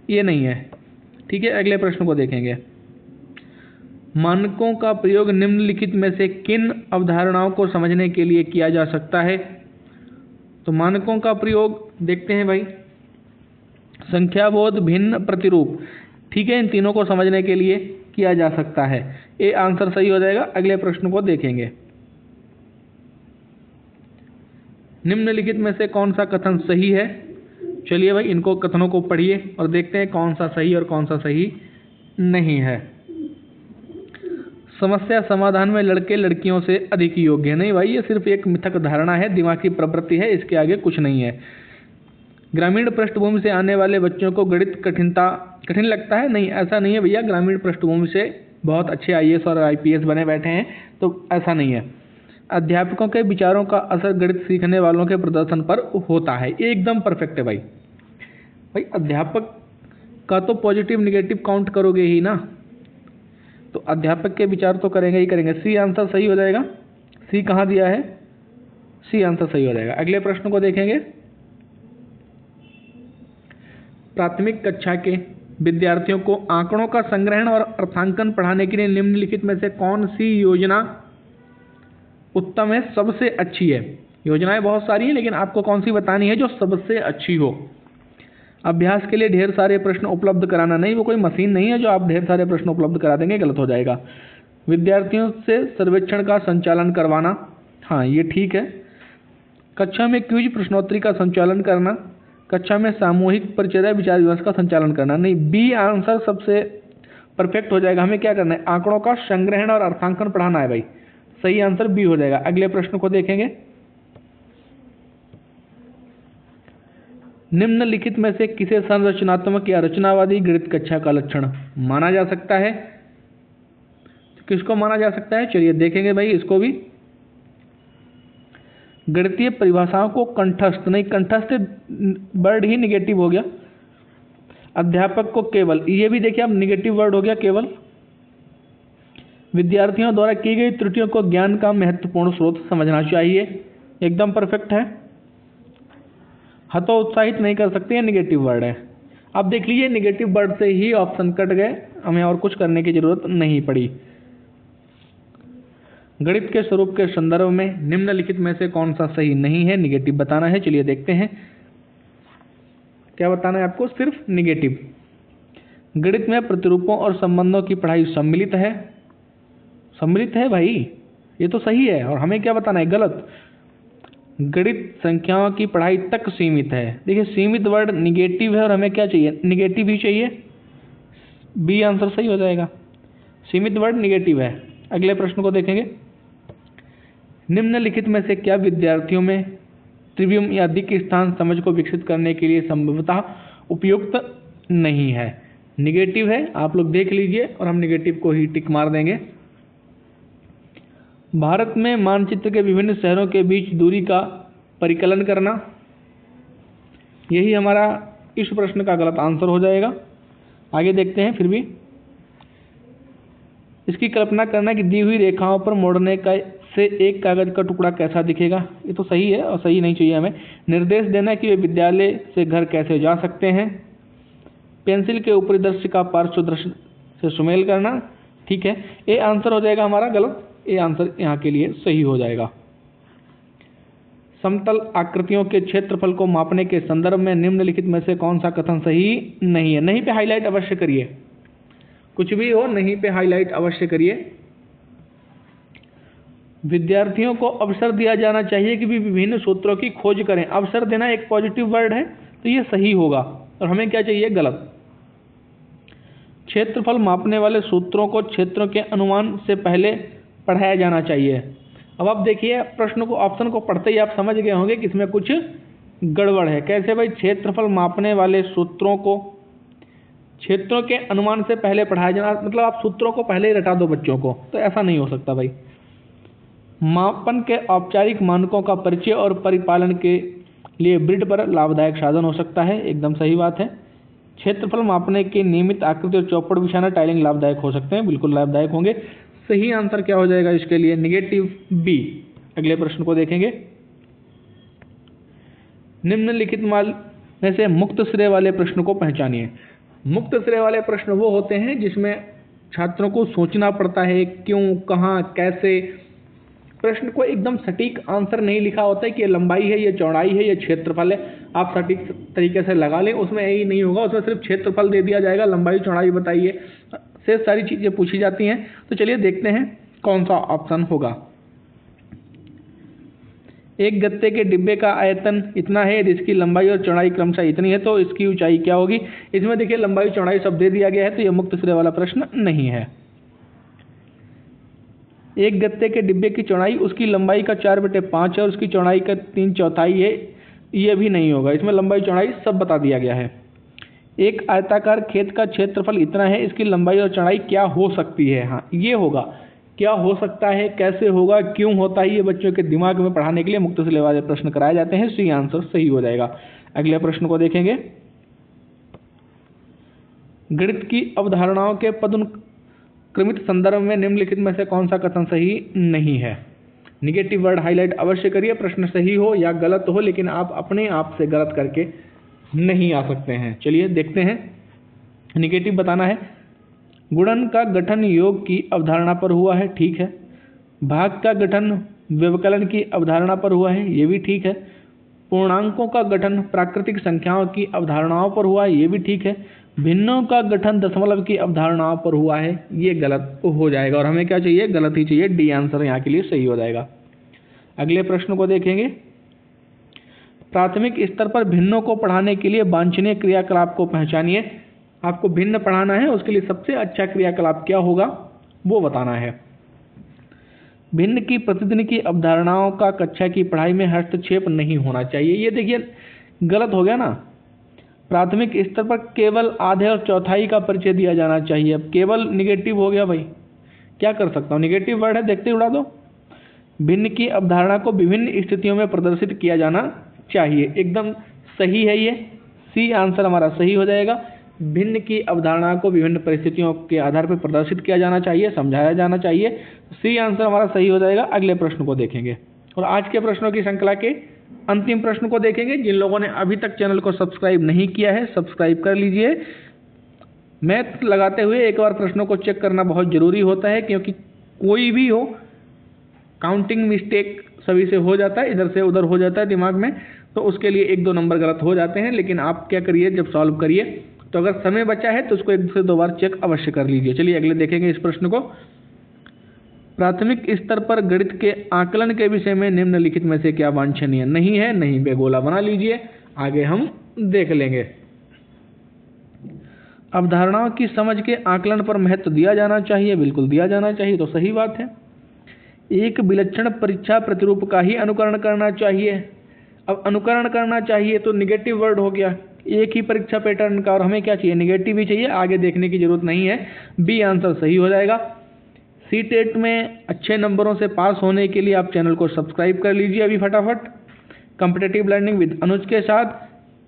ये नहीं है, ठीक है। अगले प्रश्न को देखेंगे। मानकों का प्रयोग निम्नलिखित में से किन अवधारणाओं को समझने के लिए किया जा सकता है? तो मानकों का प्रयोग देखते हैं भाई। संख्याबोध, भिन्न, प्रतिरूप, ठीक है, इन तीनों को समझने के लिए किया जा सकता है। A आंसर सही हो जाएगा। अगले प्रश्न को देखेंगे। निम्नलिखित में से कौन सा कथन सही है? चलिए भाई, इनको कथनों को पढ़िए और देखते हैं कौन सा सही और कौन सा सही नहीं है। समस्या समाधान में लड़के लड़कियों से अधिक योग्य है, नहीं भाई, ये सिर्फ एक मिथक धारणा है, दिमागी प्रवृत्ति है, इसके आगे कुछ नहीं है। ग्रामीण पृष्ठभूमि से आने वाले बच्चों को गणित कठिन लगता है, नहीं ऐसा नहीं है भैया। ग्रामीण पृष्ठभूमि से बहुत अच्छे IAS और IPS बने बैठे हैं, तो ऐसा नहीं है। अध्यापकों के विचारों का असर गणित सीखने वालों के प्रदर्शन पर होता है, ये एकदम परफेक्ट है भाई। अध्यापक का तो पॉजिटिव निगेटिव काउंट करोगे ही ना, तो अध्यापक के विचार तो करेंगे ही करेंगे। C आंसर सही हो जाएगा। C कहाँ दिया है? C आंसर सही हो जाएगा। अगले प्रश्न को देखेंगे। प्राथमिक कक्षा के विद्यार्थियों को आंकड़ों का संग्रहण और अर्थांकन पढ़ाने के लिए निम्नलिखित में से कौन सी योजना उत्तम है, सबसे अच्छी है? योजनाएं बहुत सारी हैं, लेकिन आपको कौन सी बतानी है जो सबसे अच्छी हो? अभ्यास के लिए ढेर सारे प्रश्न उपलब्ध कराना, नहीं, वो कोई मशीन नहीं है जो आप ढेर सारे प्रश्न उपलब्ध करा देंगे, गलत हो जाएगा। विद्यार्थियों से सर्वेक्षण का संचालन करवाना, हाँ ये ठीक है। कक्षा में क्विज प्रश्नोत्तरी का संचालन करना, कक्षा में सामूहिक परिचर्या विचार विमर्श का संचालन करना, नहीं, B आंसर सबसे परफेक्ट हो जाएगा। हमें क्या करना है? आंकड़ों का संग्रहण और अर्थांकन पढ़ाना है भाई, सही आंसर B हो जाएगा। अगले प्रश्न को देखेंगे। निम्नलिखित में से किसे संरचनात्मक या रचनावादी गणित कक्षा का लक्षण माना जा सकता है? किसको माना जा सकता है? चलिए देखेंगे भाई इसको भी। गणितीय परिभाषाओं को कंठस्थ, नहीं, कंठस्थ वर्ड ही निगेटिव हो गया। अध्यापक को केवल, ये भी देखिए अब निगेटिव वर्ड हो गया केवल। विद्यार्थियों द्वारा की गई त्रुटियों को ज्ञान का महत्वपूर्ण स्रोत समझना चाहिए, एकदम परफेक्ट है। हतोत्साहित नहीं कर सकते, ये निगेटिव वर्ड है। अब देख लीजिए निगेटिव वर्ड से ही ऑप्शन कट गए, हमें और कुछ करने की जरूरत नहीं पड़ी। गणित के स्वरूप के संदर्भ में निम्नलिखित में से कौन सा सही नहीं है? निगेटिव बताना है। चलिए देखते हैं क्या बताना है आपको, सिर्फ निगेटिव। गणित में प्रतिरूपों और संबंधों की पढ़ाई सम्मिलित है, सम्मिलित है भाई, ये तो सही है। और हमें क्या बताना है? गलत। गणित संख्याओं की पढ़ाई तक सीमित है, देखिए सीमित वर्ड निगेटिव है और हमें क्या चाहिए? निगेटिव ही चाहिए। बी आंसर सही हो जाएगा। सीमित वर्ड निगेटिव है। अगले प्रश्न को देखेंगे। निम्नलिखित में से क्या विद्यार्थियों में त्रिविम या दिक् स्थान समझ को विकसित करने के लिए संभवतः उपयुक्त नहीं है? निगेटिव है, आप लोग देख लीजिए और हम निगेटिव को ही टिक मार देंगे। भारत में मानचित्र के विभिन्न शहरों के बीच दूरी का परिकलन करना, यही हमारा इस प्रश्न का गलत आंसर हो जाएगा। आगे देखते हैं। फिर भी इसकी कल्पना करना कि दी हुई रेखाओं पर मोड़ने का से एक कागज का टुकड़ा कैसा दिखेगा, ये तो सही है और सही नहीं चाहिए हमें। निर्देश देना कि वे विद्यालय से घर कैसे जा सकते हैं। पेंसिल के ऊपरी दृश्य का पार्श्व दृश्य से सुमेल करना, ठीक है। ए आंसर हो जाएगा हमारा गलत, ए आंसर यहाँ के लिए सही हो जाएगा। समतल आकृतियों के क्षेत्रफल को मापने के संदर्भ में निम्नलिखित में से कौन सा कथन सही नहीं है? नहीं पे हाईलाइट अवश्य करिए, कुछ भी हो नहीं पे हाईलाइट अवश्य करिए। विद्यार्थियों को अवसर दिया जाना चाहिए कि भी विभिन्न सूत्रों की खोज करें। अवसर देना एक पॉजिटिव वर्ड है तो ये सही होगा और हमें क्या चाहिए? गलत। क्षेत्रफल मापने वाले सूत्रों को क्षेत्रों के अनुमान से पहले पढ़ाया जाना चाहिए। अब आप देखिए प्रश्न को, ऑप्शन को पढ़ते ही आप समझ गए होंगे कि इसमें कुछ गड़बड़ है। कैसे भाई? क्षेत्रफल मापने वाले सूत्रों को क्षेत्रों के अनुमान से पहले पढ़ाया जाना, मतलब आप सूत्रों को पहले ही रटा दो बच्चों को, तो ऐसा नहीं हो सकता भाई। मापन के औपचारिक मानकों का परिचय और परिपालन के लिए ब्रिड पर लाभदायक साधन हो सकता है, एकदम सही बात है। क्षेत्रफल मापने के नियमित आकृति और चौपड़ बिछाना टाइलिंग लाभदायक हो सकते हैं, बिल्कुल लाभदायक होंगे। सही आंसर क्या हो जाएगा इसके लिए? Negative B. अगले प्रश्न को देखेंगे। निम्नलिखित में से मुक्त श्रेय वाले प्रश्न को पहचानिए। मुक्त श्रेय वाले प्रश्न वो होते हैं जिसमें छात्रों को सोचना पड़ता है क्यों, कहाँ, कैसे। प्रश्न को एकदम सटीक आंसर नहीं लिखा होता है कि ये लंबाई है, ये चौड़ाई है, ये क्षेत्रफल है, आप सटीक तरीके से लगा लें, उसमें यही नहीं होगा। उसमें सिर्फ क्षेत्रफल दे दिया जाएगा, लंबाई चौड़ाई बताइए, से सारी चीज़ें पूछी जाती हैं। तो चलिए देखते हैं कौन सा ऑप्शन होगा। एक गत्ते के डिब्बे का आयतन इतना है, इसकी लंबाई और चौड़ाई क्रमशः इतनी है, तो इसकी ऊंचाई क्या होगी? इसमें देखिए लंबाई चौड़ाई सब दे दिया गया है, तो यह मुक्त श्रेय वाला प्रश्न नहीं है। एक गत्ते के डिब्बे की चौड़ाई उसकी लंबाई का 4/5 है और उसकी चौड़ाई का 3/4 है, ये भी नहीं होगा। इसमें लंबाई चौड़ाई सब बता दिया गया है। एक आयताकार खेत का क्षेत्रफल इतना है, इसकी लंबाई और चौड़ाई क्या हो सकती है? हाँ, ये होगा। क्या हो सकता है, कैसे होगा, क्यों होता है, ये बच्चों के दिमाग में पढ़ाने के लिए मुक्त श्रेय वाले प्रश्न कराए जाते हैं। सी आंसर सही हो जाएगा। अगले प्रश्न को देखेंगे। गणित की अवधारणाओं के पदानुक्रमित संदर्भ में निम्नलिखित में से कौन सा कथन सही नहीं है? निगेटिव वर्ड हाईलाइट अवश्य करिए, प्रश्न सही हो या गलत हो, लेकिन आप अपने आप से गलत करके नहीं आ सकते हैं। चलिए देखते हैं। निगेटिव बताना है। गुणन का गठन योग की अवधारणा पर हुआ है, ठीक है। भाग का गठन व्यवकलन की अवधारणा पर हुआ है, ये भी ठीक है। पूर्णांकों का गठन प्राकृतिक संख्याओं की अवधारणाओं पर हुआ है, ये भी ठीक है। भिन्नों का गठन दशमलव की अवधारणाओं पर हुआ है, ये गलत हो जाएगा और हमें क्या चाहिए? गलत ही चाहिए। डी आंसर यहाँ के लिए सही हो जाएगा। अगले प्रश्न को देखेंगे। प्राथमिक स्तर पर भिन्नों को पढ़ाने के लिए वांछनीय क्रियाकलाप को पहचानिए। आपको भिन्न पढ़ाना है, उसके लिए सबसे अच्छा क्रियाकलाप क्या होगा वो बताना है। भिन्न की प्रतिदिन की अवधारणाओं का कक्षा की पढ़ाई में हस्तक्षेप नहीं होना चाहिए। ये देखिए गलत हो गया ना। प्राथमिक स्तर पर केवल आधे और चौथाई का परिचय दिया जाना चाहिए। अब केवल निगेटिव हो गया भाई, क्या कर सकता हूँ? निगेटिव वर्ड है, देखते उड़ा दो। भिन्न की अवधारणा को विभिन्न स्थितियों में प्रदर्शित किया जाना चाहिए, एकदम सही है ये। सी आंसर हमारा सही हो जाएगा। भिन्न की अवधारणा को विभिन्न परिस्थितियों के आधार पर प्रदर्शित किया जाना चाहिए, समझाया जाना चाहिए। सी आंसर हमारा सही हो जाएगा। अगले प्रश्न को देखेंगे और आज के प्रश्नों की श्रृंखला के अंतिम प्रश्न को देखेंगे। जिन लोगों ने अभी तक चैनल को सब्सक्राइब नहीं किया है, सब्सक्राइब कर लीजिए। मैथ लगाते हुए एक बार प्रश्नों को चेक करना बहुत ज़रूरी होता है, क्योंकि कोई भी हो काउंटिंग मिस्टेक सभी से हो जाता है, इधर से उधर हो जाता है दिमाग में, तो उसके लिए 1-2 नंबर गलत हो जाते हैं। लेकिन आप क्या करिए, जब सॉल्व करिए तो अगर समय बचा है तो उसको 1 से 2 बार चेक अवश्य कर लीजिए। चलिए अगले देखेंगे इस प्रश्न को। प्राथमिक स्तर पर गणित के आकलन के विषय में निम्नलिखित में से क्या वांछनीय नहीं है? नहीं पे गोला बना लीजिए, आगे हम देख लेंगे। अवधारणाओं की समझ के आकलन पर महत्व दिया जाना चाहिए, बिल्कुल दिया जाना चाहिए, तो सही बात है। एक विलक्षण परीक्षा प्रतिरूप का ही अनुकरण करना चाहिए। अब अनुकरण करना चाहिए तो निगेटिव वर्ड हो गया, एक ही परीक्षा पैटर्न का, और हमें क्या चाहिए, निगेटिव ही चाहिए, आगे देखने की जरूरत नहीं है। बी आंसर सही हो जाएगा। सीटेट में अच्छे नंबरों से पास होने के लिए आप चैनल को सब्सक्राइब कर लीजिए अभी फटाफट। कॉम्पिटिटिव लर्निंग विद अनुज के साथ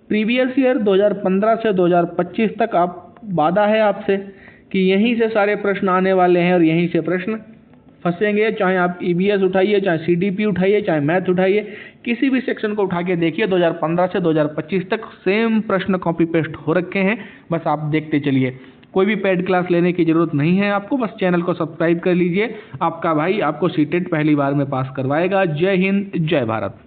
प्रीवियस ईयर 2015 से 2025 तक आप वादा है आपसे कि यहीं से सारे प्रश्न आने वाले हैं और यहीं से प्रश्न फंसेंगे। चाहे आप ईवीएस उठाइए, चाहे सीडीपी उठाइए, चाहे मैथ उठाइए, किसी भी सेक्शन को उठा के देखिए, 2015 से 2025 तक सेम प्रश्न कॉपी पेस्ट हो रखे हैं, बस आप देखते चलिए। कोई भी पेड क्लास लेने की जरूरत नहीं है आपको, बस चैनल को सब्सक्राइब कर लीजिए। आपका भाई आपको सीटेट पहली बार में पास करवाएगा। जय हिंद, जय भारत।